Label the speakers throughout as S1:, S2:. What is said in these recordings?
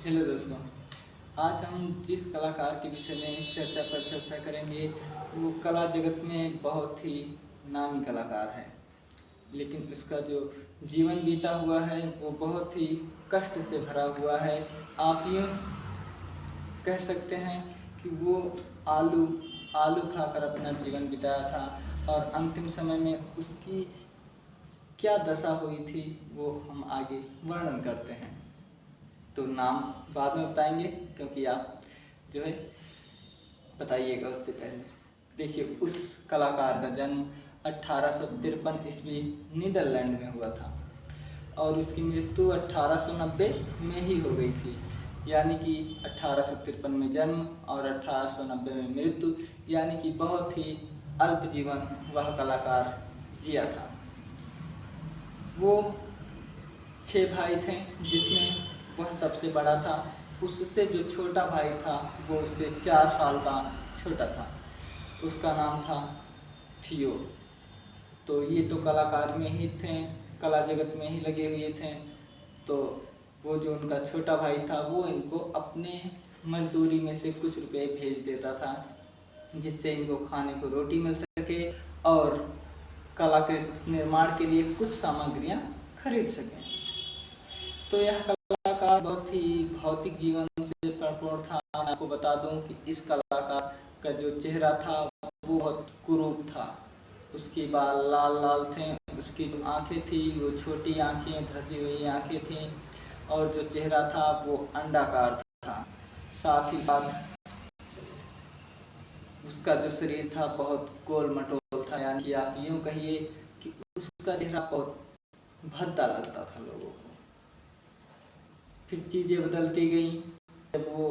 S1: Hello दोस्तों। आज हम जिस कलाकार के विषय में चर्चा करेंगे वो कला जगत में बहुत ही नामी कलाकार है, लेकिन उसका जो जीवन बीता हुआ है वो बहुत ही कष्ट से भरा हुआ है। आप यूँ कह सकते हैं कि वो आलू आलू खाकर अपना जीवन बिताया था और अंतिम समय में उसकी क्या दशा हुई थी वो हम आगे वर्णन करते हैं। तो नाम बाद में बताएंगे, क्योंकि आप जो है बताइएगा उससे पहले। देखिए, उस कलाकार का जन्म 1853 ईस्वी नीदरलैंड में हुआ था और उसकी मृत्यु 1890 में ही हो गई थी। यानी कि 1853 में जन्म और 1890 में मृत्यु, यानी कि बहुत ही अल्प जीवन वह कलाकार जिया था। वो 6 भाई थे, जिसमें वह सबसे बड़ा था। उससे जो छोटा भाई था वो उससे 4 साल का छोटा था। उसका नाम था थियो। तो ये तो कलाकार में ही थे, कला जगत में ही लगे हुए थे। तो वो जो उनका छोटा भाई था वो इनको अपने मजदूरी में से कुछ रुपए भेज देता था, जिससे इनको खाने को रोटी मिल सके और कलाकृति निर्माण के लिए कुछ सामग्रियां खरीद सकें। तो यह कलाकार बहुत ही भौतिक जीवन से परिपूर्ण था। मैं आपको बता दूं कि इस कलाकार का जो चेहरा था वो बहुत कुरूप था। उसके बाल लाल लाल थे, उसकी जो आंखें थी वो छोटी आंखें, धसी हुई आंखें थीं, और जो चेहरा था वो अंडाकार था। साथ ही साथ उसका जो शरीर था बहुत गोल मटोल था। यानी कि आप यूँ कहिए कि उसका चेहरा बहुत भद्दा लगता था लोगों को। फिर चीज़ें बदलती गई। जब वो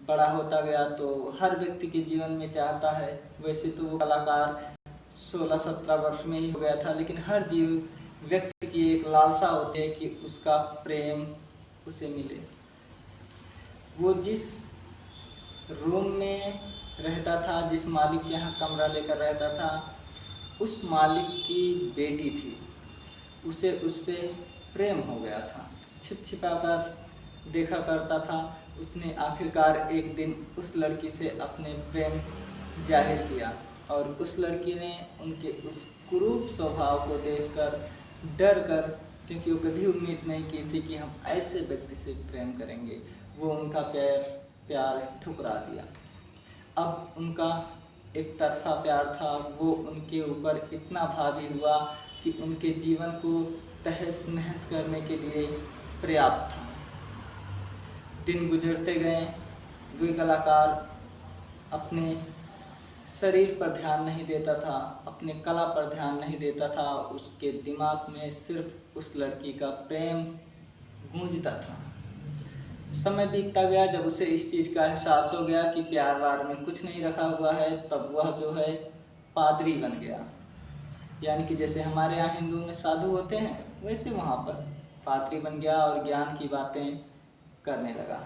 S1: बड़ा होता गया तो हर व्यक्ति के जीवन में चाहता है, वैसे तो वो कलाकार 16-17 वर्ष में ही हो गया था, लेकिन हर व्यक्ति की एक लालसा होती है कि उसका प्रेम उसे मिले। वो जिस रूम में रहता था, जिस मालिक के यहाँ कमरा लेकर रहता था, उस मालिक की बेटी थी। उसे उससे प्रेम हो गया था। छिप छिपा कर देखा करता था। उसने आखिरकार एक दिन उस लड़की से अपने प्रेम जाहिर किया और उस लड़की ने उनके उस कुरूप स्वभाव को देखकर डर कर, क्योंकि वो कभी उम्मीद नहीं की थी कि हम ऐसे व्यक्ति से प्रेम करेंगे, वो उनका प्यार ठुकरा दिया। अब उनका एक तरफा प्यार था, वो उनके ऊपर इतना भारी हुआ कि उनके जीवन को तहस नहस करने के लिए पर्याप्त था। दिन गुजरते गए, वे कलाकार अपने शरीर पर ध्यान नहीं देता था, अपने कला पर ध्यान नहीं देता था। उसके दिमाग में सिर्फ उस लड़की का प्रेम गूंजता था। समय बीतता गया। जब उसे इस चीज़ का एहसास हो गया कि प्यार वार में कुछ नहीं रखा हुआ है, तब वह जो है पादरी बन गया। यानी कि जैसे हमारे यहाँ हिंदू में साधु होते हैं, वैसे वहाँ पर पादरी बन गया और ज्ञान की बातें करने लगा।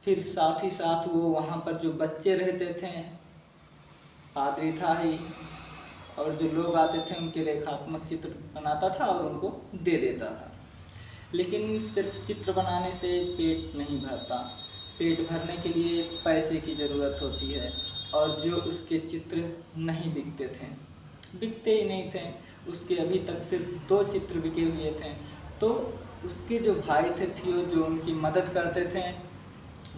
S1: फिर साथ ही साथ वो वहाँ पर जो बच्चे रहते थे, पादरी था ही, और जो लोग आते थे उनके रेखात्मक चित्र बनाता था और उनको दे देता था। लेकिन सिर्फ चित्र बनाने से पेट नहीं भरता। पेट भरने के लिए पैसे की ज़रूरत होती है, और जो उसके चित्र नहीं बिकते ही नहीं थे। उसके अभी तक सिर्फ 2 चित्र बिके हुए थे। तो उसके जो भाई थे थियो, जो उनकी मदद करते थे,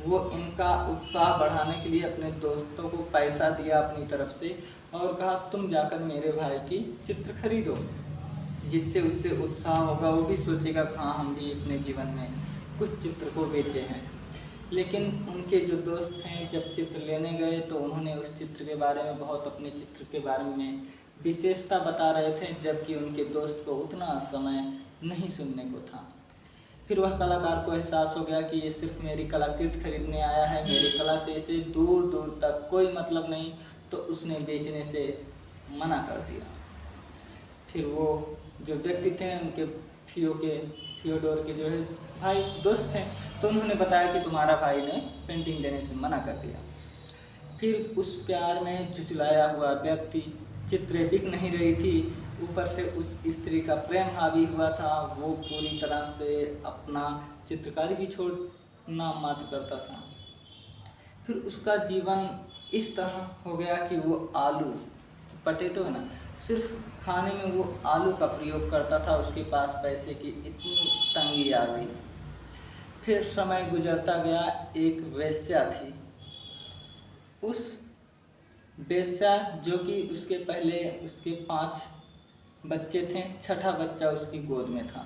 S1: वो इनका उत्साह बढ़ाने के लिए अपने दोस्तों को पैसा दिया अपनी तरफ से और कहा तुम जाकर मेरे भाई की चित्र खरीदो, जिससे उससे उत्साह होगा, वो भी सोचेगा कि हाँ हम भी अपने जीवन में कुछ चित्र को बेचे हैं। लेकिन उनके जो दोस्त हैं जब चित्र लेने गए तो उन्होंने उस चित्र के बारे में अपने चित्र के बारे में विशेषता बता रहे थे, जबकि उनके दोस्त को उतना समय नहीं सुनने को था। फिर वह कलाकार को एहसास हो गया कि ये सिर्फ मेरी कलाकृति खरीदने आया है, मेरी कला से इसे दूर दूर तक कोई मतलब नहीं, तो उसने बेचने से मना कर दिया। फिर वो जो व्यक्ति थे उनके थियोडोर के जो है भाई दोस्त थे, तो उन्होंने बताया कि तुम्हारा भाई ने पेंटिंग देने से मना कर दिया। फिर उस प्यार में झुझलाया हुआ व्यक्ति, चित्रें बिक नहीं रही थी, ऊपर से उस स्त्री का प्रेम हावी हुआ था। वो पूरी तरह से अपना चित्रकारी भी छोड़ना मात्र करता था। फिर उसका जीवन इस तरह हो गया कि वो आलू, पटेटो है ना, सिर्फ खाने में वो आलू का प्रयोग करता था। उसके पास पैसे की इतनी तंगी आ गई। फिर समय गुजरता गया। एक वेश्या थी। उस वेश्या जो कि उसके पहले उसके 5 बच्चे थे, छठा बच्चा उसकी गोद में था।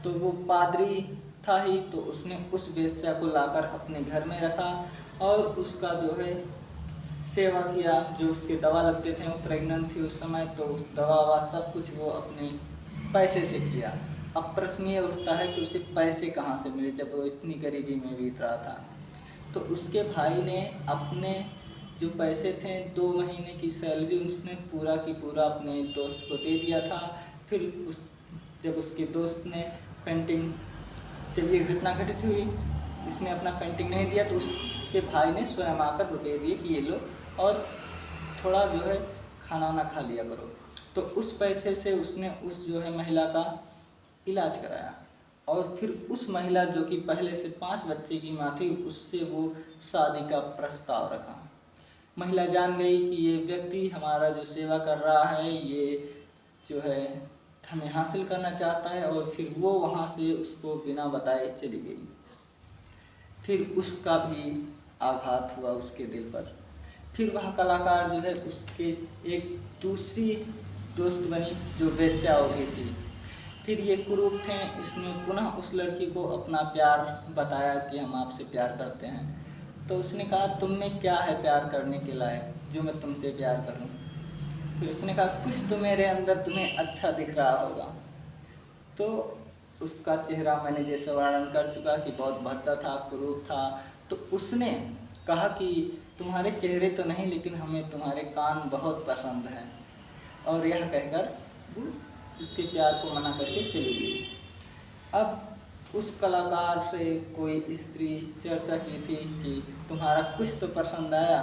S1: तो वो पादरी था ही, तो उसने उस वेश्या को लाकर अपने घर में रखा और उसका जो है सेवा किया। जो उसके दवा लगते थे, वो प्रेग्नेंट थी उस समय, तो उस दवा ववा सब कुछ वो अपने पैसे से किया। अब प्रश्न ये उठता है कि उसे पैसे कहाँ से मिले जब वो इतनी गरीबी में बीत रहा था। तो उसके भाई ने अपने जो पैसे थे 2 महीने की सैलरी उसने पूरा की पूरा अपने दोस्त को दे दिया था। फिर जब उसके दोस्त ने पेंटिंग, जब ये घटना घटित हुई, इसने अपना पेंटिंग नहीं दिया, तो उसके भाई ने स्वयं आकर रुपये दिए कि ये लो और थोड़ा जो है खाना वाना खा लिया करो। तो उस पैसे से उसने उस जो है महिला का इलाज कराया और फिर उस महिला जो कि पहले से 5 बच्चे की माँ थी, उससे वो शादी का प्रस्ताव रखा। महिला जान गई कि ये व्यक्ति हमारा जो सेवा कर रहा है, ये जो है हमें हासिल करना चाहता है, और फिर वो वहाँ से उसको बिना बताए चली गई। फिर उसका भी आघात हुआ उसके दिल पर। फिर वह कलाकार जो है उसके एक दूसरी दोस्त बनी जो वेश्या हो गई थी। फिर ये कुरूप थे। इसने पुनः उस लड़की को अपना प्यार बताया कि हम आपसे प्यार करते हैं। तो उसने कहा तुम में क्या है प्यार करने के लायक जो मैं तुमसे प्यार करूं। फिर उसने कहा कुछ तो मेरे अंदर तुम्हें अच्छा दिख रहा होगा। तो उसका चेहरा मैंने जैसे वर्णन कर चुका कि बहुत भद्दा था, कुरूप था। तो उसने कहा कि तुम्हारे चेहरे तो नहीं, लेकिन हमें तुम्हारे कान बहुत पसंद हैं। और यह कहकर वो उसके प्यार को मना करके चली गई। अब उस कलाकार से कोई स्त्री चर्चा की थी कि तुम्हारा कुछ तो पसंद आया।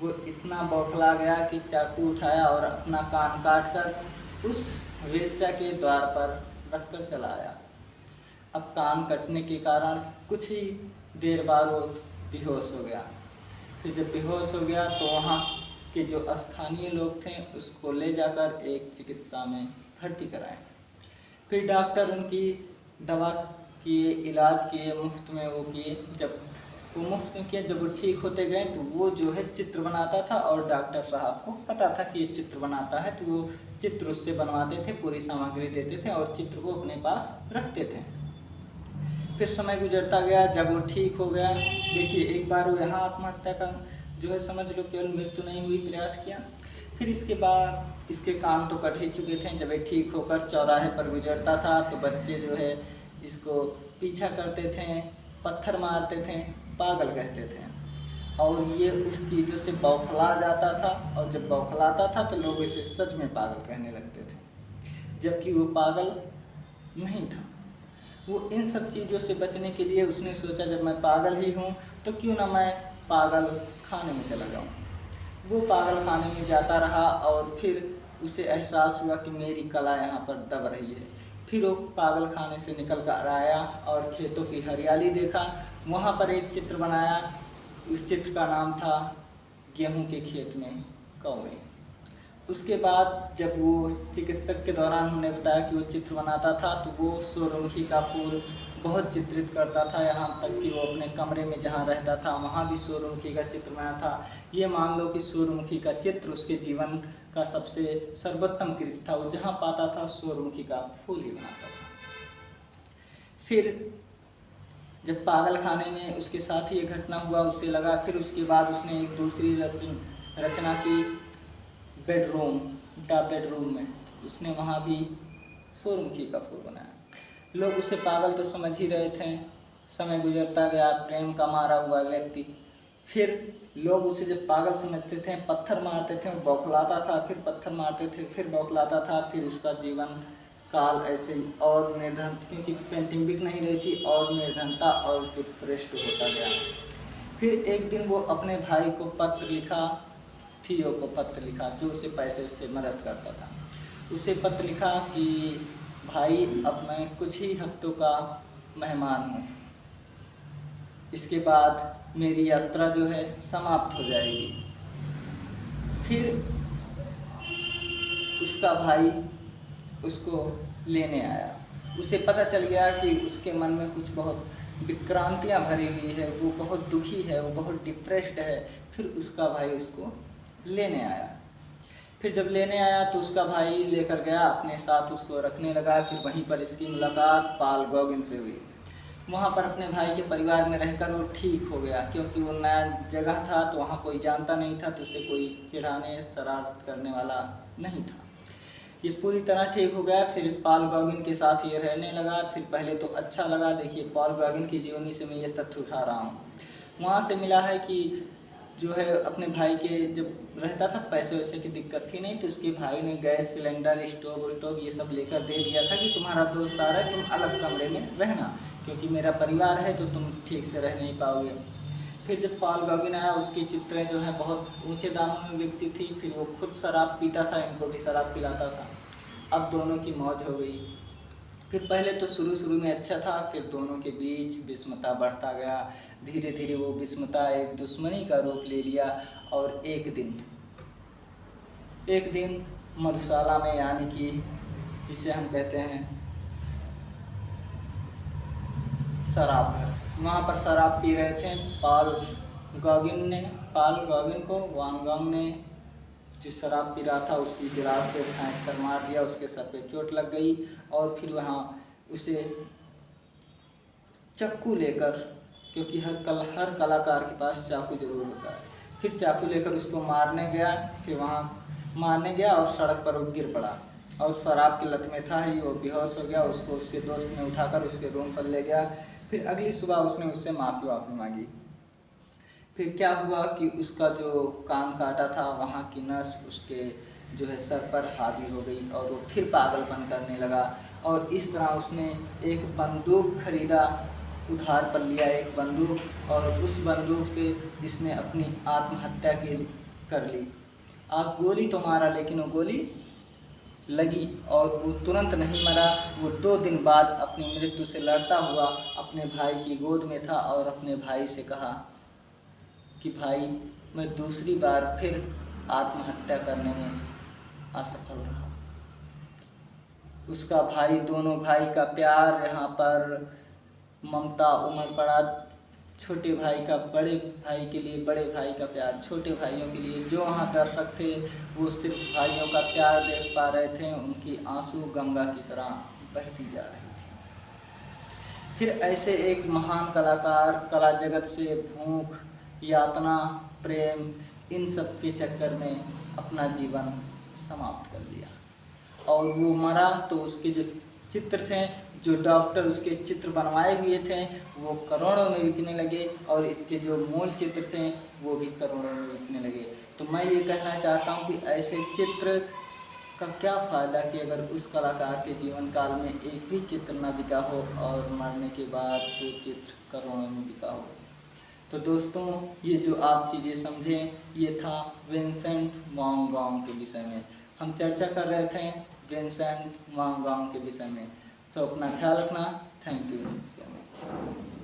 S1: वो इतना बौखला गया कि चाकू उठाया और अपना कान काट कर उस वेश्या के द्वार पर रखकर चला आया। अब कान कटने के कारण कुछ ही देर बाद वो बेहोश हो गया। फिर जब बेहोश हो गया तो वहाँ के जो स्थानीय लोग थे उसको ले जाकर एक चिकित्सा में भर्ती कराए। फिर डॉक्टर उनकी दवा किए, इलाज किए, मुफ्त में वो किए। जब वो मुफ्त में किए, जब वो ठीक होते गए तो वो जो है चित्र बनाता था और डॉक्टर साहब को पता था कि ये चित्र बनाता है, तो वो चित्र उससे बनवाते थे, पूरी सामग्री देते थे और चित्र को अपने पास रखते थे। फिर समय गुजरता गया। जब वो ठीक हो गया, देखिए एक बार वो यहाँ आत्महत्या का जो है समझ लो केवल मृत्यु नहीं हुई, प्रयास किया। फिर इसके बाद इसके कान तो कट ही चुके थे। जब ये ठीक होकर चौराहे पर गुजरता था तो बच्चे जो है इसको पीछा करते थे, पत्थर मारते थे, पागल कहते थे। और ये उस चीज़ों से बौखला जाता था, और जब बौखलाता था तो लोग इसे सच में पागल कहने लगते थे, जबकि वो पागल नहीं था। वो इन सब चीज़ों से बचने के लिए उसने सोचा जब मैं पागल ही हूँ तो क्यों ना मैं पागल खाने में चला जाऊँ। वो पागल खाने में जाता रहा और फिर उसे एहसास हुआ कि मेरी कला यहाँ पर दब रही है। फिर वो पागल खाने से निकल कर आया और खेतों की हरियाली देखा। वहाँ पर एक चित्र बनाया। उस चित्र का नाम था गेहूं के खेत में कौवे। उसके बाद जब वो चिकित्सक के दौरान उन्होंने बताया कि वो चित्र बनाता था, तो वो सूर्यमुखी का फूल बहुत चित्रित करता था। यहाँ तक कि वो अपने कमरे में जहाँ रहता था वहाँ भी सूर्यमुखी का चित्र बनाया था। ये मान लो कि सूर्यमुखी का चित्र उसके जीवन का सबसे सर्वोत्तम कृत्य था। वो जहाँ पाता था सूर्यमुखी का फूल ही बनाता था। फिर जब पागल खाने में उसके साथ ये घटना हुआ, उससे लगा। फिर उसके बाद उसने एक दूसरी रचना की बेडरूम, द बेडरूम में। उसने वहाँ भी सूर्यमुखी का फूल बनाया। लोग उसे पागल तो समझ ही रहे थे। समय गुजरता गया, प्रेम का मारा हुआ व्यक्ति। फिर लोग उसे जब पागल समझते थे, पत्थर मारते थे, बौखलाता था, फिर पत्थर मारते थे, फिर बौखलाता था। फिर उसका जीवन काल ऐसे ही और निर्धन, क्योंकि पेंटिंग बिक नहीं रही थी, और निर्धनता और डिप्रेस्ड होता गया। फिर एक दिन वो अपने भाई को पत्र लिखा, थियो को पत्र लिखा, जो उसे पैसे से मदद करता था। उसे पत्र लिखा कि भाई अब मैं कुछ ही हफ्तों का मेहमान हूँ, इसके बाद मेरी यात्रा जो है समाप्त हो जाएगी। फिर उसका भाई उसको लेने आया। उसे पता चल गया कि उसके मन में कुछ बहुत विक्रांतियाँ भरी हुई है, वो बहुत दुखी है, वो बहुत डिप्रेस्ड है। फिर उसका भाई उसको लेने आया। फिर जब लेने आया तो उसका भाई लेकर गया अपने साथ, उसको रखने लगा। फिर वहीं पर इसकी मुलाकात पाल गॉगिन से हुई। वहाँ पर अपने भाई के परिवार में रहकर वो ठीक हो गया, क्योंकि वो नया जगह था तो वहाँ कोई जानता नहीं था, तो उसे कोई चिढ़ाने शरारत करने वाला नहीं था। ये पूरी तरह ठीक हो गया। फिर पॉल गॉगिन के साथ ये रहने लगा। फिर पहले तो अच्छा लगा। देखिए, पॉल गॉगिन की जीवनी से मैं ये तथ्य उठा रहा हूँ। वहाँ से मिला है कि जो है अपने भाई के जब रहता था, पैसे वैसे की दिक्कत थी नहीं, तो उसके भाई ने गैस सिलेंडर, स्टोव ये सब लेकर दे दिया था कि तुम्हारा दोस्त आ रहा है, तुम अलग कमरे में रहना, क्योंकि मेरा परिवार है तो तुम ठीक से रह नहीं पाओगे। फिर जब पॉल गॉगिन आया, उसकी चित्रें जो है बहुत ऊंचे दामों में बिकती थी। फिर वो खुद शराब पीता था, इनको भी शराब पिलाता था। अब दोनों की मौज हो गई। फिर पहले तो शुरू में अच्छा था, फिर दोनों के बीच विषमता बढ़ता गया। धीरे धीरे वो विषमता एक दुश्मनी का रूप ले लिया। और एक दिन मधुशाला में, यानी कि जिसे हम कहते हैं शराब घर, वहाँ पर शराब पी रहे थे। पॉल गॉगिन को वान गॉग ने जो शराब पी रहा था उसी गिलास से फेंक कर मार दिया। उसके सर पे चोट लग गई। और फिर वहाँ उसे चाकू लेकर, क्योंकि हर कलाकार के पास चाकू जरूर होता है, फिर चाकू लेकर उसको मारने गया। फिर वहाँ मारने गया और सड़क पर वो गिर पड़ा और शराब की लत में था ही, वो बेहोश हो गया। उसको उसके दोस्त ने उठाकर उसके रूम पर ले गया। फिर अगली सुबह उसने उससे माफ़ी मांगी। फिर क्या हुआ कि उसका जो कान काटा था, वहाँ की नस उसके जो है सर पर हावी हो गई और वो फिर पागलपन करने लगा। और इस तरह उसने एक बंदूक खरीदा, उधार पर लिया एक बंदूक, और उस बंदूक से इसने अपनी आत्महत्या कर ली। आप गोली तो मारा, लेकिन वो गोली लगी और वो तुरंत नहीं मरा। वो 2 दिन बाद अपनी मृत्यु से लड़ता हुआ अपने भाई की गोद में था और अपने भाई से कहा कि भाई, मैं दूसरी बार फिर आत्महत्या करने में असफल रहा। उसका भाई, दोनों भाई का प्यार यहाँ पर ममता उमड़ पड़ा। छोटे भाई का बड़े भाई के लिए, बड़े भाई का प्यार छोटे भाइयों के लिए। जो वहाँ दर्शक थे वो सिर्फ भाइयों का प्यार देख पा रहे थे, उनकी आंसू गंगा की तरह बहती जा रही थी। फिर ऐसे एक महान कलाकार कला जगत से भूख, यातना, प्रेम, इन सब के चक्कर में अपना जीवन समाप्त कर लिया। और वो मरा तो उसके जो चित्र थे, जो डॉक्टर उसके चित्र बनवाए हुए थे, वो करोड़ों में बिकने लगे और इसके जो मूल चित्र थे वो भी करोड़ों में बिकने लगे। तो मैं ये कहना चाहता हूँ कि ऐसे चित्र का क्या फ़ायदा कि अगर उस कलाकार के जीवन काल में एक भी चित्र न बिका हो और मरने के बाद वो चित्र करोड़ों में बिका हो। तो दोस्तों, ये जो आप चीज़ें समझें, ये था विंसेंट वान गॉग के विषय में। हम चर्चा कर रहे थे विंसेंट वान गॉग के विषय में। तो अपना ख्याल रखना। Thank you so much.